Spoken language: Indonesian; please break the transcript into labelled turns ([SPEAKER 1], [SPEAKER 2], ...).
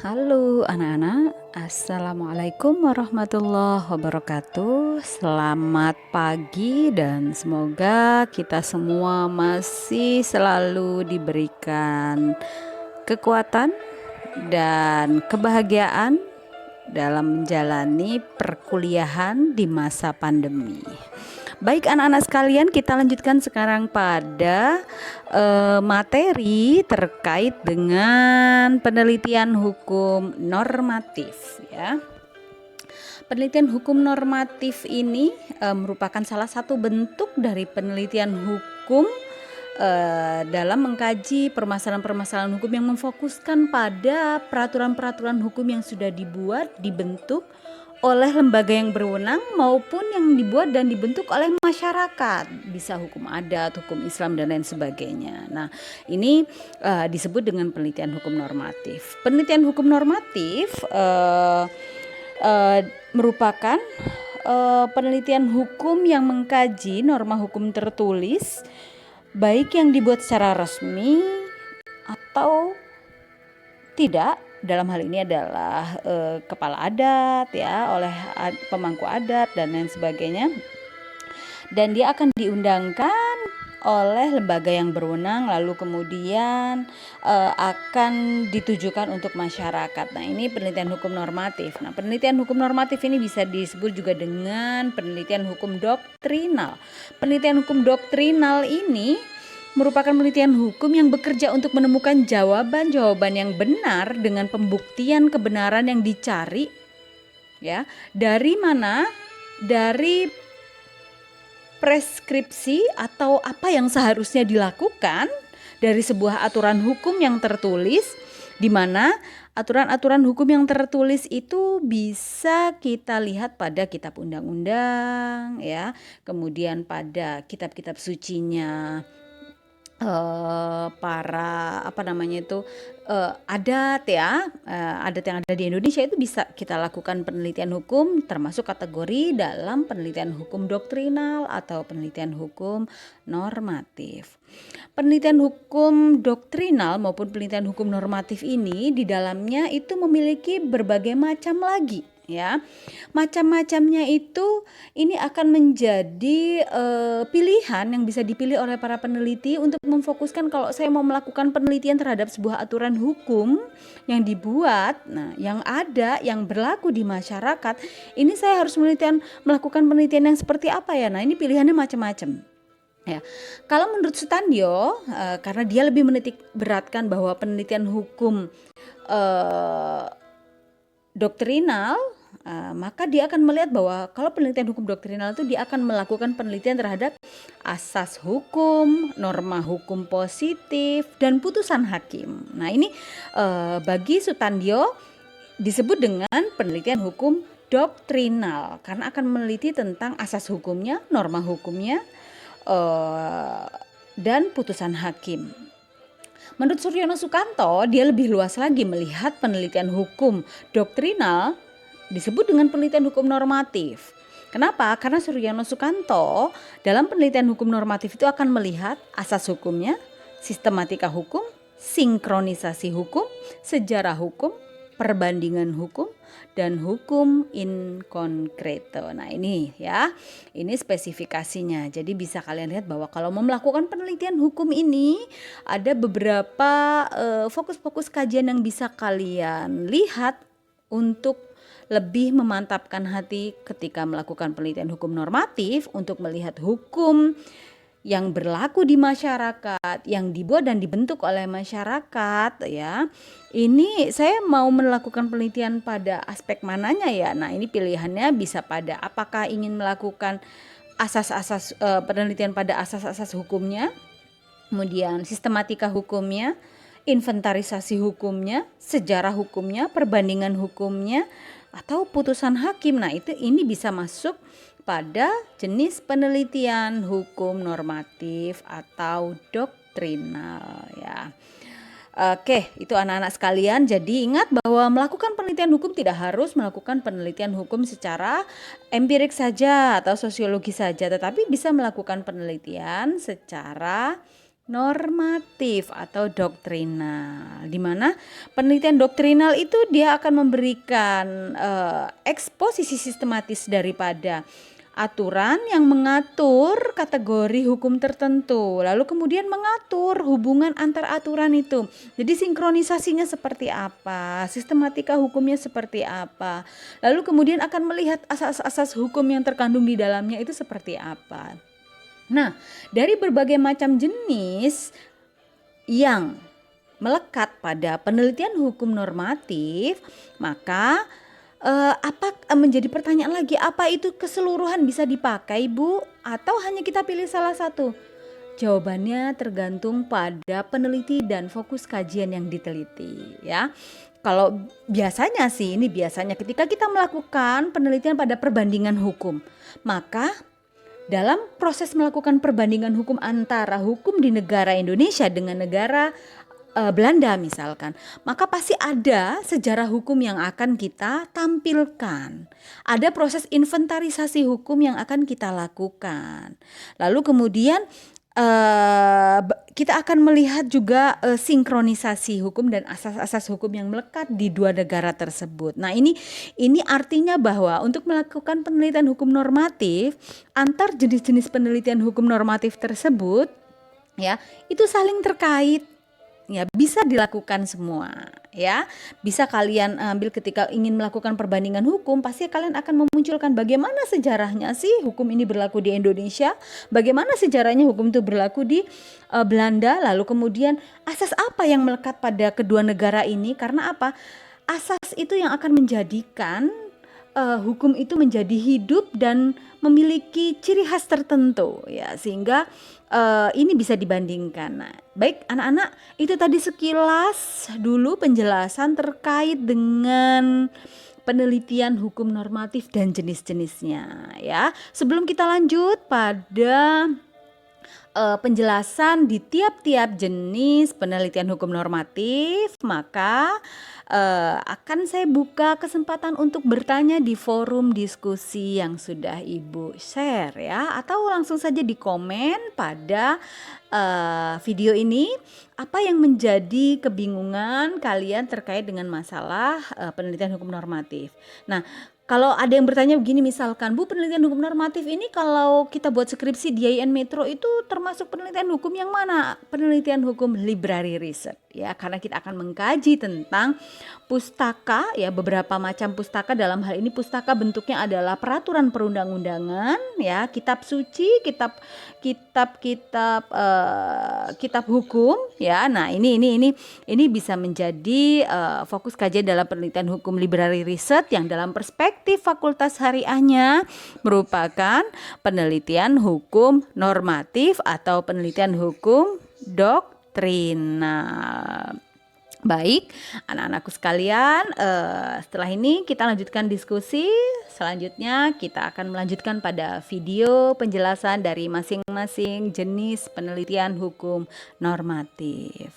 [SPEAKER 1] Halo anak-anak, Assalamualaikum warahmatullahi wabarakatuh. Selamat pagi dan semoga kita semua masih selalu diberikan kekuatan dan kebahagiaan dalam menjalani perkuliahan di masa pandemi. Baik anak-anak sekalian, kita lanjutkan sekarang pada materi terkait dengan penelitian hukum normatif ya. Penelitian hukum normatif ini merupakan salah satu bentuk dari penelitian hukum dalam mengkaji permasalahan-permasalahan hukum yang memfokuskan pada peraturan-peraturan hukum yang sudah dibuat, dibentuk oleh lembaga yang berwenang maupun yang dibuat dan dibentuk oleh masyarakat, bisa hukum adat, hukum Islam dan lain sebagainya. Nah, ini disebut dengan penelitian hukum normatif. Penelitian hukum normatif merupakan penelitian hukum yang mengkaji norma hukum tertulis, baik yang dibuat secara resmi atau tidak. Dalam hal ini adalah kepala adat ya, oleh pemangku adat dan lain sebagainya, dan dia akan diundangkan oleh lembaga yang berwenang, lalu kemudian akan ditujukan untuk masyarakat. Nah, ini penelitian hukum normatif. Nah, penelitian hukum normatif ini bisa disebut juga dengan penelitian hukum doktrinal. Penelitian hukum doktrinal ini merupakan penelitian hukum yang bekerja untuk menemukan jawaban-jawaban yang benar dengan pembuktian kebenaran yang dicari ya. Dari mana? Dari preskripsi atau apa yang seharusnya dilakukan dari sebuah aturan hukum yang tertulis, di mana aturan-aturan hukum yang tertulis itu bisa kita lihat pada kitab undang-undang ya, kemudian pada kitab-kitab sucinya para adat ya, adat yang ada di Indonesia itu bisa kita lakukan penelitian hukum, termasuk kategori dalam penelitian hukum doktrinal atau penelitian hukum normatif. Penelitian hukum doktrinal maupun penelitian hukum normatif ini di dalamnya itu memiliki berbagai macam lagi ya. Macam-macamnya itu ini akan menjadi pilihan yang bisa dipilih oleh para peneliti untuk memfokuskan kalau saya mau melakukan penelitian terhadap sebuah aturan hukum yang dibuat, nah yang ada, yang berlaku di masyarakat, ini saya harus melakukan penelitian yang seperti apa ya. Nah, ini pilihannya macam-macam. Ya, kalau menurut Sutandio, karena dia lebih menitik beratkan bahwa penelitian hukum doktrinal, maka dia akan melihat bahwa kalau penelitian hukum doktrinal itu dia akan melakukan penelitian terhadap asas hukum, norma hukum positif, dan putusan hakim. Nah, ini bagi Sutandio disebut dengan penelitian hukum doktrinal karena akan meneliti tentang asas hukumnya, norma hukumnya, dan putusan hakim. Menurut Suryono Sukanto, dia lebih luas lagi melihat penelitian hukum doktrinal disebut dengan penelitian hukum normatif. Kenapa? Karena Suryono Sukanto dalam penelitian hukum normatif itu akan melihat asas hukumnya, sistematika hukum, sinkronisasi hukum, sejarah hukum, perbandingan hukum, dan hukum in concreto. Nah, ini ya, ini spesifikasinya. Jadi bisa kalian lihat bahwa kalau mau melakukan penelitian hukum ini ada beberapa fokus-fokus kajian yang bisa kalian lihat untuk lebih memantapkan hati ketika melakukan penelitian hukum normatif untuk melihat hukum yang berlaku di masyarakat, yang dibuat dan dibentuk oleh masyarakat ya. Ini saya mau melakukan penelitian pada aspek mananya ya. Nah, ini pilihannya bisa pada apakah ingin melakukan asas-asas penelitian pada asas-asas hukumnya, kemudian sistematika hukumnya, inventarisasi hukumnya, sejarah hukumnya, perbandingan hukumnya, atau putusan hakim. Nah, ini bisa masuk pada jenis penelitian hukum normatif atau doktrinal ya. Oke, itu anak-anak sekalian. Jadi ingat bahwa melakukan penelitian hukum tidak harus melakukan penelitian hukum secara empirik saja atau sosiologi saja, tetapi bisa melakukan penelitian secara normatif atau doktrinal, di mana penelitian doktrinal itu dia akan memberikan eksposisi sistematis daripada aturan yang mengatur kategori hukum tertentu, lalu kemudian mengatur hubungan antar aturan itu. Jadi sinkronisasinya seperti apa, sistematika hukumnya seperti apa, lalu kemudian akan melihat asas-asas hukum yang terkandung di dalamnya itu seperti apa. Nah, dari berbagai macam jenis yang melekat pada penelitian hukum normatif, maka menjadi pertanyaan lagi, apa itu keseluruhan bisa dipakai, Bu? Atau hanya kita pilih salah satu? Jawabannya tergantung pada peneliti dan fokus kajian yang diteliti, ya. Kalau biasanya sih, ini biasanya ketika kita melakukan penelitian pada perbandingan hukum, maka dalam proses melakukan perbandingan hukum antara hukum di negara Indonesia dengan negara Belanda misalkan, maka pasti ada sejarah hukum yang akan kita tampilkan. Ada proses inventarisasi hukum yang akan kita lakukan. Lalu kemudian kita akan melihat juga sinkronisasi hukum dan asas-asas hukum yang melekat di dua negara tersebut. Nah, ini artinya bahwa untuk melakukan penelitian hukum normatif, antar jenis-jenis penelitian hukum normatif tersebut, ya, itu saling terkait. Ya, bisa dilakukan semua, ya. Bisa kalian ambil ketika ingin melakukan perbandingan hukum, pasti kalian akan memunculkan bagaimana sejarahnya sih hukum ini berlaku di Indonesia, bagaimana sejarahnya hukum itu berlaku di Belanda, lalu kemudian asas apa yang melekat pada kedua negara ini, karena apa? Asas itu yang akan menjadikan hukum itu menjadi hidup dan memiliki ciri khas tertentu, ya, sehingga ini bisa dibandingkan. Nah, baik anak-anak, itu tadi sekilas dulu penjelasan terkait dengan penelitian hukum normatif dan jenis-jenisnya, ya. Sebelum kita lanjut pada penjelasan di tiap-tiap jenis penelitian hukum normatif, maka akan saya buka kesempatan untuk bertanya di forum diskusi yang sudah Ibu share, ya, atau langsung saja di komen pada video ini, apa yang menjadi kebingungan kalian terkait dengan masalah penelitian hukum normatif. Nah, kalau ada yang bertanya begini, misalkan, Bu, penelitian hukum normatif ini kalau kita buat skripsi di IAIN Metro itu termasuk penelitian hukum yang mana? Penelitian hukum library research, ya, karena kita akan mengkaji tentang pustaka, ya, beberapa macam pustaka. Dalam hal ini pustaka bentuknya adalah peraturan perundang-undangan, ya, kitab suci, kitab hukum, ya. Nah, ini bisa menjadi fokus kajian dalam penelitian hukum library research yang dalam perspektif fakultas syariahnya merupakan penelitian hukum normatif atau penelitian hukum doktrinal. Baik, anak-anakku sekalian, setelah ini kita lanjutkan diskusi. Selanjutnya kita akan melanjutkan pada video penjelasan dari masing-masing jenis penelitian hukum normatif.